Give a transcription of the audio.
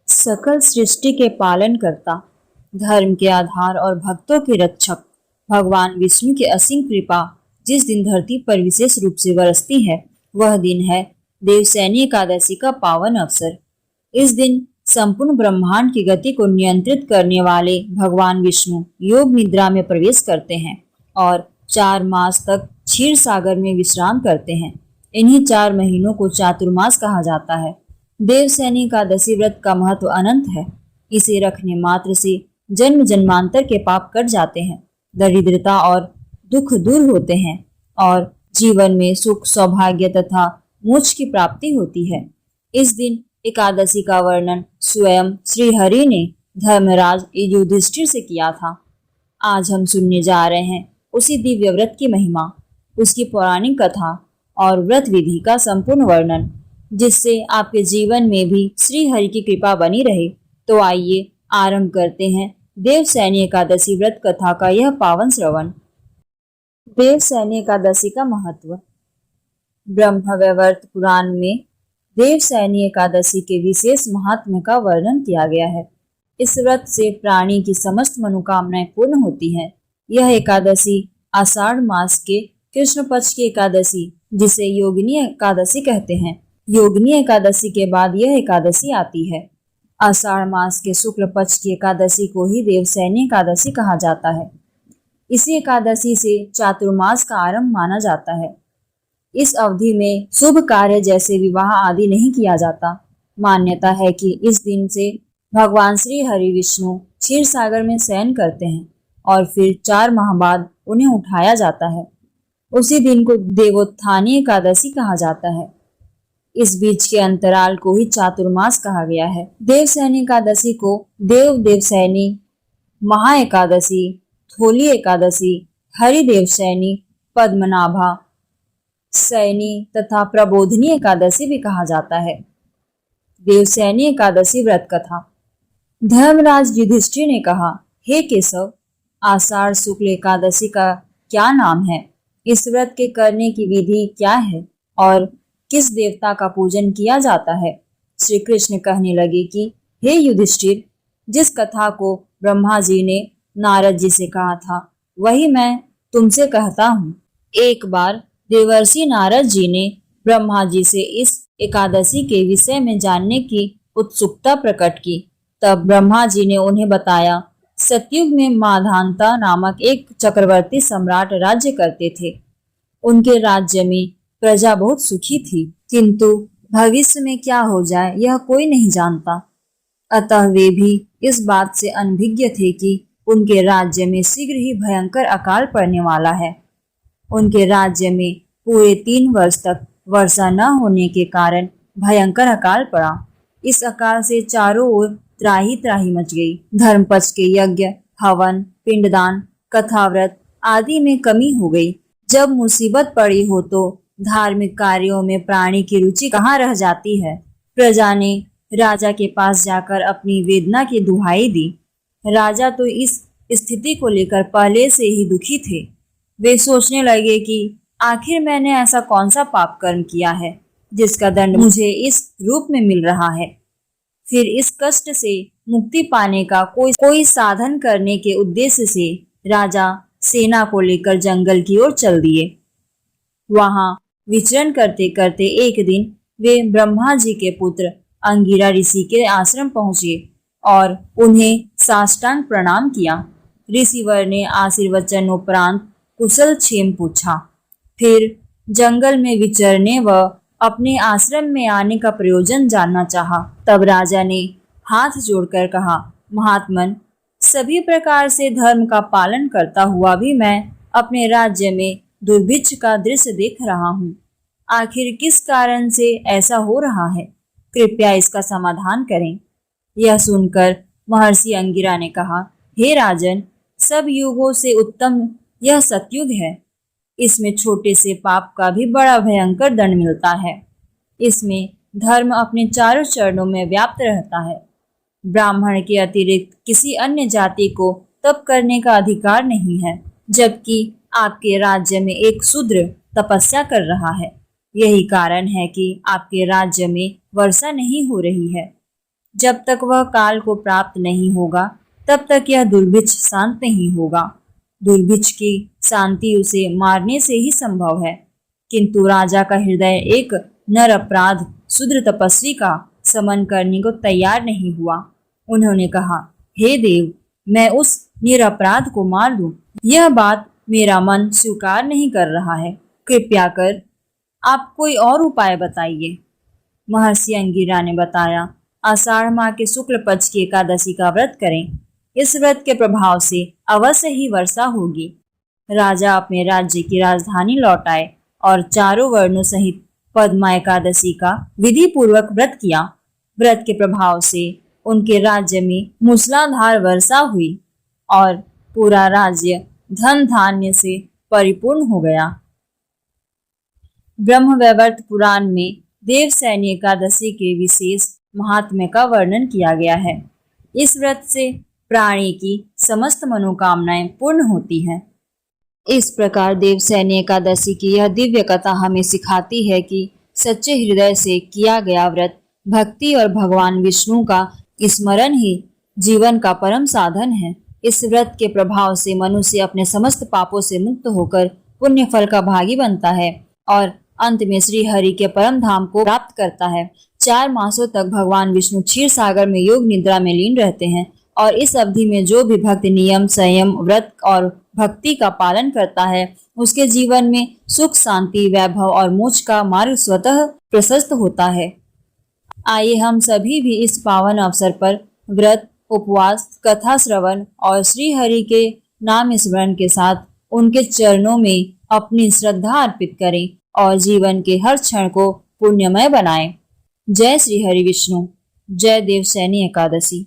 सकल सृष्टि के पालन करता, धर्म के आधार और भक्तों के रक्षक भगवान विष्णु की असीम कृपा जिस दिन धरती पर विशेष रूप से बरसती है, वह दिन है देवसैनी एकादशी का पावन अवसर। इस दिन संपूर्ण ब्रह्मांड की गति को नियंत्रित करने वाले भगवान विष्णु योग निद्रा में प्रवेश करते हैं और 4 मास तक क्षीर सागर में विश्राम करते हैं। इन्हीं 4 महीनों को चातुर्मास कहा जाता है। देवसैनी एकादशी व्रत का महत्व अनंत है। इसे रखने मात्र से जन्म जन्मांतर के पाप कट जाते हैं, दरिद्रता और दुख दूर होते हैं और जीवन में सुख, सौभाग्य तथा मोक्ष की प्राप्ति होती है। इस दिन एकादशी का वर्णन स्वयं श्री हरि ने धर्मराज युधिष्ठिर से किया था। आज हम सुनने जा रहे हैं उसी दिव्य व्रत की महिमा, उसकी पौराणिक कथा और व्रत विधि का संपूर्ण वर्णन, जिससे आपके जीवन में भी श्री हरि की कृपा बनी रहे। तो आइए आरंभ करते हैं देवसैनी एकादशी व्रत कथा का यह पावन श्रवण। देवसैनी एकादशी का महत्व। ब्रह्मवैवर्त पुराण में देवसैनी एकादशी के विशेष महात्म्य का वर्णन किया गया है। इस व्रत से प्राणी की समस्त मनोकामनाएं पूर्ण होती हैं। यह एकादशी आषाढ़ मास के कृष्ण पक्ष की एकादशी, जिसे योगिनी एकादशी कहते हैं। योगिनी एकादशी के बाद यह एकादशी आती है। आषाढ़ मास के शुक्ल पक्ष की एकादशी को ही देवसैनी एकादशी कहा जाता है। इसी एकादशी से चातुर्मास का आरंभ माना जाता है। इस अवधि में शुभ कार्य जैसे विवाह आदि नहीं किया जाता। मान्यता है कि इस दिन से भगवान श्री हरि विष्णु क्षीर सागर में शयन करते हैं और फिर 4 माह बाद उन्हें उठाया जाता है। उसी दिन को देवोत्थानी एकादशी कहा जाता है। इस बीच के अंतराल को ही चातुर्मास कहा गया है। देवसैनी एकादशी को देवसैनी, महा एकादशी, थोली एकादशी, हरि देवसैनी, पद्मनाभा सैनी तथा प्रबोधिनी एकादशी भी कहा जाता है। देवसैनी एकादशी व्रत कथा। धर्मराज युधिष्ठिर ने कहा, हे केशव, आषाढ़ शुक्ल एकादशी का क्या नाम है? इस व्रत के करने की विधि क्या है और किस देवता का पूजन किया जाता है? श्री कृष्ण कहने लगे कि हे युधिष्ठिर, जिस कथा को ब्रह्मा जी ने नारद जी से कहा था, वही मैं तुमसे कहता हूँ। एक बार देवर्षि नारद जी ने ब्रह्मा जी से इस एकादशी के विषय में जानने की उत्सुकता प्रकट की। तब ब्रह्मा जी ने उन्हें बताया, सतयुग में माधानता नामक एक चक्रवर्ती सम्राट राज्य करते थे। उनके राज्य में प्रजा बहुत सुखी थी, किंतु भविष्य में क्या हो जाए यह कोई नहीं जानता। अतः वे भी इस बात से अनभिज्ञ थे कि उनके राज्य में शीघ्र ही भयंकर अकाल पड़ने वाला है। उनके राज्य में पूरे 3 वर्ष तक वर्षा न होने के कारण भयंकर अकाल पड़ा। इस अकाल से चारों ओर त्राही त्राही मच गई। धर्म पक्ष के यज्ञ, हवन, पिंडदान, कथाव्रत आदि में कमी हो गई। जब मुसीबत पड़ी हो तो धार्मिक कार्यों में प्राणी की रुचि कहाँ रह जाती है। प्रजा ने राजा के पास जाकर अपनी वेदना की दुहाई दी। राजा तो इस स्थिति को लेकर पहले से ही दुखी थे। वे सोचने लगे कि आखिर मैंने ऐसा कौन सा पाप कर्म किया है जिसका दंड मुझे इस रूप में मिल रहा है। फिर इस कष्ट से मुक्ति पाने का कोई साधन करने के उद्देश्य से राजा सेना को लेकर जंगल की ओर चल दिए। वहां विचरण करते करते एक दिन वे ब्रह्मा जी के पुत्र अंगिरा ऋषि के आश्रम पहुंचे और उन्हें साष्टांग प्रणाम किया। ऋषिवर ने आशीर्वचन उपरांत कुशल क्षेम पूछा। फिर जंगल में विचरने व अपने आश्रम में आने का प्रयोजन जानना चाहा। तब राजा ने हाथ जोड़कर कहा, महात्मन, सभी प्रकार से धर्म का पालन करता हुआ भी मैं अपने राज्य में दुर्भिक्ष का दृश्य देख रहा हूँ। आखिर किस कारण से ऐसा हो रहा है? कृपया इसका समाधान करें। यह सुनकर महर्षि अंगिरा ने कहा, हे राजन, सब युगों से उत्तम यह सतयुग है। इसमें छोटे से पाप का भी बड़ा भयंकर दंड मिलता है। इसमें धर्म अपने चारों चरणों में व्याप्त रहता है। ब्राह्मण के अतिरिक्त किसी अन्य जाति को तप करने का अधिकार नहीं है, जबकि आपके राज्य में एक शूद्र तपस्या कर रहा है। यही कारण है कि आपके राज्य में वर्षा नहीं हो रही है। जब तक वह काल को प्राप्त नहीं होगा तब तक यह दुर्भिक्ष शांत नहीं होगा। दुर्भिक्ष की शांति उसे मारने से ही संभव है। किंतु राजा का हृदय एक नर अपराध शूद्र तपस्वी का समन करने को तैयार नहीं हुआ। उन्होंने कहा, हे देव, मैं उस निरपराध को मार दूं, यह बात मेरा मन स्वीकार नहीं कर रहा है। कृपया कर आप कोई और उपाय बताइए। महर्षि अंगिरा ने बताया, आषाढ़ माह के शुक्ल पक्ष की एकादशी का व्रत करें। इस व्रत के प्रभाव से अवश्य ही वर्षा होगी। राजा अपने राज्य की राजधानी लौट आए और चारों वर्णों सहित पद्मा एकादशी का विधि पूर्वक व्रत किया। व्रत के प्रभाव से उनके राज्य में मूसलाधार वर्षा हुई और पूरा राज्य धन धान्य से परिपूर्ण हो गया। ब्रह्मवैवर्त पुराण में देवसैनी एकादशी के विशेष महात्म्य का वर्णन किया गया है। इस व्रत से प्राणी की समस्त मनोकामनाएं पूर्ण होती हैं। इस प्रकार देवसैनी एकादशी की यह दिव्य कथा हमें सिखाती है कि सच्चे हृदय से किया गया व्रत भक्ति और भगवान विष्णु का स्मरण ही जीवन का परम साधन है। इस व्रत के प्रभाव से मनुष्य अपने समस्त पापों से मुक्त होकर पुण्य फल का भागी बनता है और अंत में श्री हरि के परम धाम को प्राप्त करता है। 4 मासों तक भगवान विष्णु क्षीर सागर में योग निद्रा में लीन रहते हैं और इस अवधि में जो भी भक्त नियम, संयम, व्रत और भक्ति का पालन करता है उसके जीवन में सुख, शांति, वैभव और मोक्ष का मार्ग स्वतः प्रशस्त होता है। आइए हम सभी भी इस पावन अवसर पर व्रत, उपवास, कथा श्रवण और श्री हरि के नाम स्मरण के साथ उनके चरणों में अपनी श्रद्धा अर्पित करें और जीवन के हर क्षण को पुण्यमय बनाएं। जय श्री हरि विष्णु। जय देवसैनी एकादशी।